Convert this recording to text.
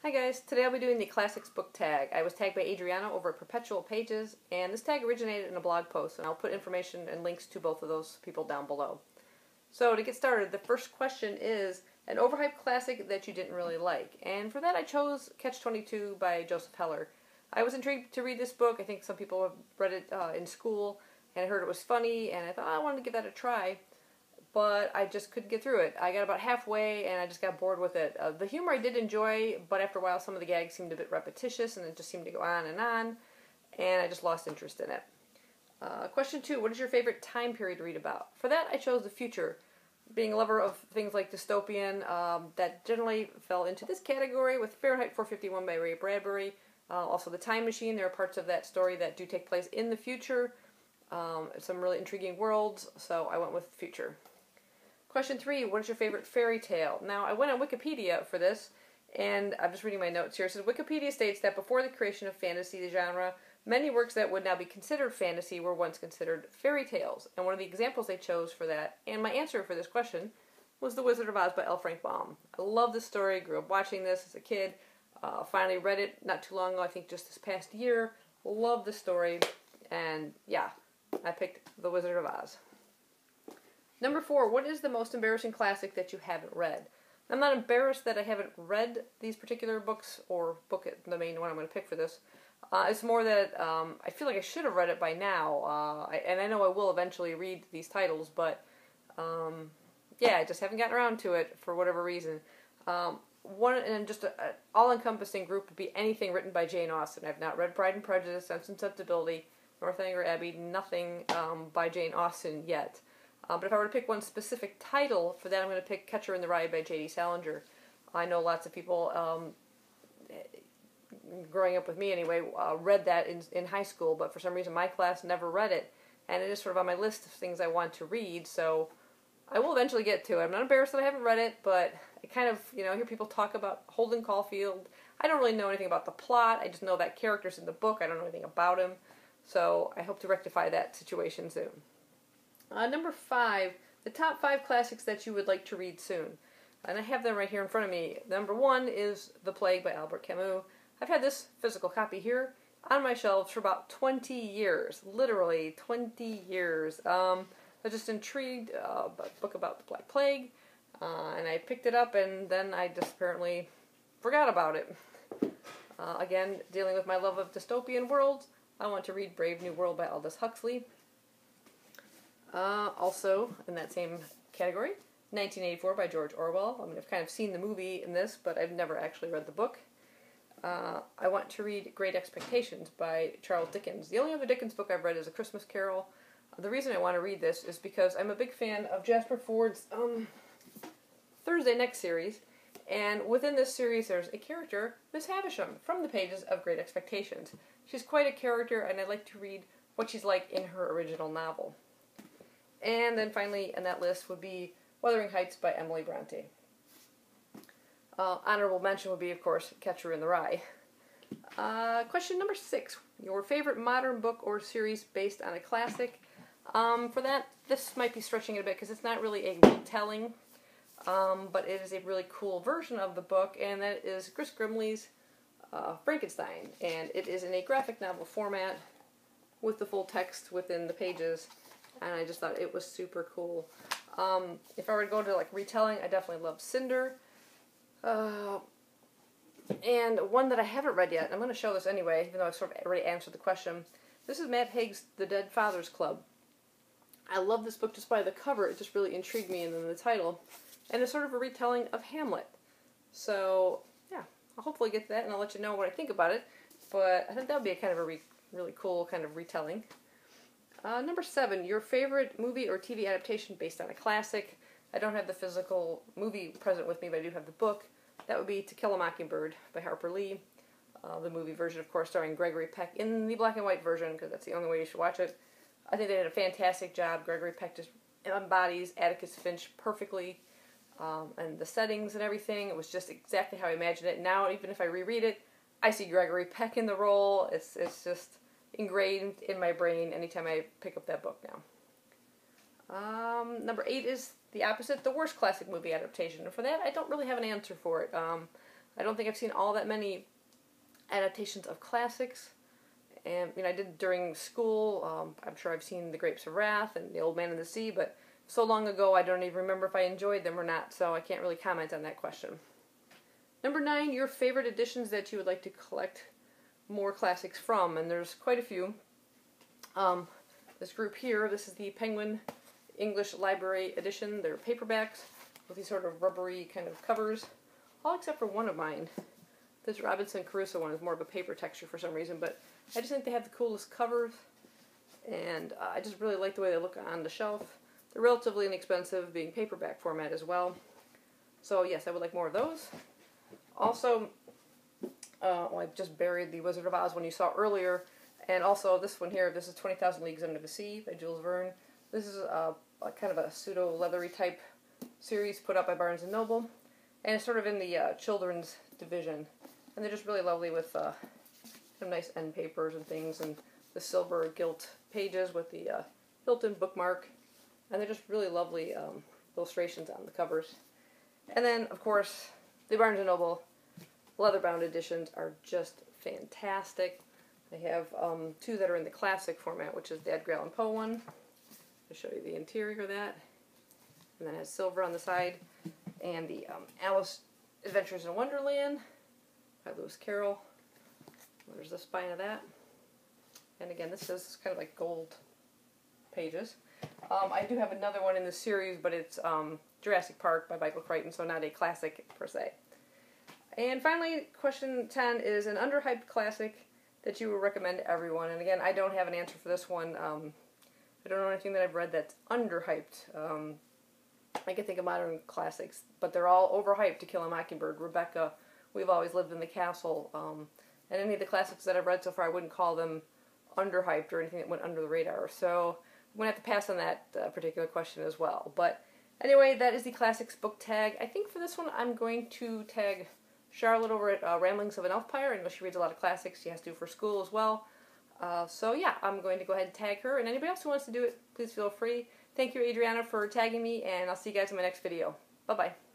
Hi guys, today I'll be doing the Classics book tag. I was tagged by Adriana over at Perpetual Pages, and this tag originated in a blog post, and I'll put information and links to both of those people down below. So to get started, the first question is an overhyped classic that you didn't really like, and for that I chose Catch-22 by Joseph Heller. I was intrigued to read this book. I think some people have read it in school, and I heard it was funny, and I thought I wanted to give that a try. But I just couldn't get through it. I got about halfway and I just got bored with it. The humor I did enjoy, but after a while some of the gags seemed a bit repetitious and it just seemed to go on, and I just lost interest in it. Question 2, what is your favorite time period to read about? For that I chose the future. Being a lover of things like dystopian, that generally fell into this category with Fahrenheit 451 by Ray Bradbury. Also The Time Machine, there are parts of that story that do take place in the future. Some really intriguing worlds, so I went with future. Question 3, what is your favorite fairy tale? Now, I went on Wikipedia for this, and I'm just reading my notes here. It says, Wikipedia states that before the creation of fantasy, the genre, many works that would now be considered fantasy were once considered fairy tales. And one of the examples they chose for that, and my answer for this question, was The Wizard of Oz by L. Frank Baum. I love this story, grew up watching this as a kid, finally read it not too long ago, I think just this past year. Love the story, and yeah, I picked The Wizard of Oz. Number 4, what is the most embarrassing classic that you haven't read? I'm not embarrassed that I haven't read these particular books, or the main one I'm going to pick for this. It's more that I feel like I should have read it by now, and I know I will eventually read these titles, but yeah, I just haven't gotten around to it for whatever reason. Just an all-encompassing group would be anything written by Jane Austen. I've not read Pride and Prejudice, Sense and Sensibility, Northanger Abbey, nothing by Jane Austen yet. But if I were to pick one specific title, for that I'm going to pick Catcher in the Rye by J.D. Salinger. I know lots of people, growing up with me anyway, read that in high school, but for some reason my class never read it. And it is sort of on my list of things I want to read, so I will eventually get to it. I'm not embarrassed that I haven't read it, but I kind of, hear people talk about Holden Caulfield. I don't really know anything about the plot. I just know that character's in the book. I don't know anything about him. So I hope to rectify that situation soon. Number 5, the top 5 classics that you would like to read soon. And I have them right here in front of me. Number 1 is The Plague by Albert Camus. I've had this physical copy here on my shelves for about 20 years. Literally 20 years. I was just intrigued by a book about the Black Plague. And I picked it up and then I just apparently forgot about it. Again, dealing with my love of dystopian worlds, I want to read Brave New World by Aldous Huxley. Also, in that same category, 1984 by George Orwell. I mean, I've kind of seen the movie in this, but I've never actually read the book. I want to read Great Expectations by Charles Dickens. The only other Dickens book I've read is A Christmas Carol. The reason I want to read this is because I'm a big fan of Jasper Fford's Thursday Next series, and within this series there's a character, Miss Havisham, from the pages of Great Expectations. She's quite a character, and I'd like to read what she's like in her original novel. And then finally on that list would be Wuthering Heights by Emily Bronte. Honorable mention would be, of course, Catcher in the Rye. Question number 6. Your favorite modern book or series based on a classic? For that, this might be stretching it a bit because it's not really a retelling, but it is a really cool version of the book, and that is Chris Grimley's Frankenstein. And it is in a graphic novel format with the full text within the pages. And I just thought it was super cool. If I were to go to retelling, I definitely love Cinder. And one that I haven't read yet, and I'm going to show this anyway, even though I've sort of already answered the question. This is Matt Haig's The Dead Fathers Club. I love this book just by the cover. It just really intrigued me, and then the title. And it's sort of a retelling of Hamlet. So, yeah, I'll hopefully get to that, and I'll let you know what I think about it. But I think that would be a kind of a really cool kind of retelling. Number 7, your favorite movie or TV adaptation based on a classic. I don't have the physical movie present with me, but I do have the book. That would be To Kill a Mockingbird by Harper Lee. The movie version, of course, starring Gregory Peck in the black and white version, because that's the only way you should watch it. I think they did a fantastic job. Gregory Peck just embodies Atticus Finch perfectly, and the settings and everything. It was just exactly how I imagined it. Now, even if I reread it, I see Gregory Peck in the role. It's just ingrained in my brain anytime I pick up that book now. Number 8 is the opposite, the worst classic movie adaptation. And for that, I don't really have an answer for it. I don't think I've seen all that many adaptations of classics. And I did during school. I'm sure I've seen The Grapes of Wrath and The Old Man and the Sea, but so long ago I don't even remember if I enjoyed them or not, so I can't really comment on that question. Number 9, your favorite editions that you would like to collect more classics from, and there's quite a few. This group here, this is the Penguin English Library Edition. They're paperbacks with these sort of rubbery kind of covers, all except for one of mine. This Robinson Crusoe one is more of a paper texture for some reason, but I just think they have the coolest covers, and I just really like the way they look on the shelf. They're relatively inexpensive, being paperback format as well. So yes, I would like more of those. Also, I just buried the Wizard of Oz one you saw earlier, and also this one here, this is 20,000 Leagues Under the Sea by Jules Verne. This is a kind of a pseudo-leathery type series put out by Barnes & Noble, and it's sort of in the children's division. And they're just really lovely with some nice end papers and things, and the silver gilt pages with the Hilton bookmark, and they're just really lovely illustrations on the covers. And then, of course, the Barnes & Noble leather-bound editions are just fantastic. They have 2 that are in the classic format, which is the Edgar Allan Poe one. I'll show you the interior of that. And then it has silver on the side. And the Alice Adventures in Wonderland by Lewis Carroll. There's the spine of that. And again, this is kind of like gold pages. I do have another one in this series, but it's Jurassic Park by Michael Crichton, so not a classic per se. And finally, question 10 is an underhyped classic that you would recommend to everyone. And again, I don't have an answer for this one. I don't know anything that I've read that's underhyped. I can think of modern classics, but they're all overhyped. To Kill a Mockingbird, Rebecca, We've Always Lived in the Castle, and any of the classics that I've read so far, I wouldn't call them underhyped or anything that went under the radar. So I'm going to have to pass on that particular question as well. But anyway, that is the classics book tag. I think for this one, I'm going to tag Charlotte over at RamblingsOfAnElfpire. I know she reads a lot of classics. She has to for school as well. So yeah, I'm going to go ahead and tag her. And anybody else who wants to do it, please feel free. Thank you, Adriana, for tagging me, and I'll see you guys in my next video. Bye-bye.